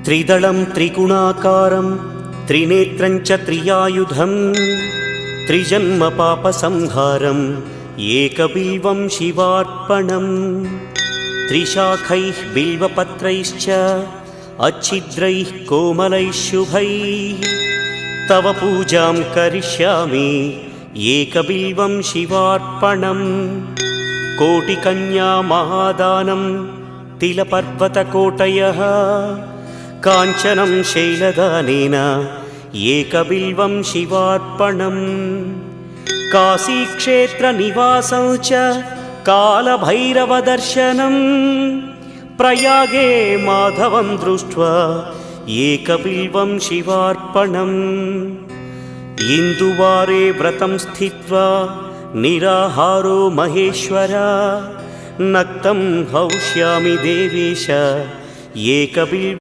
त्रिदलं त्रिगुणाकारं त्रिनेत्रं च त्रियायुधं त्रिजन्म पापसंहारम् एकबिल्वं शिवार्पणम् त्रिशाखैः बिल्वपत्रैश्च अच्छिद्रैः कोमलैः शुभैः तव पूजां करिष्यामि एकबिल्वं शिवार्पणम् कोटिकन्या महादानं तिलपर्वतकोटयः काञ्चनं शैलदानेन एकबिल्वं शिवार्पणम् काशीक्षेत्रनिवासं च कालभैरवदर्शनं प्रयागे माधवं दृष्ट्वा एकबिल्वं शिवार्पणम् इन्दुवारे व्रतं स्थित्वा निराहारो महेश्वर नक्तं हौष्यामि देवेश एकबिल्वम्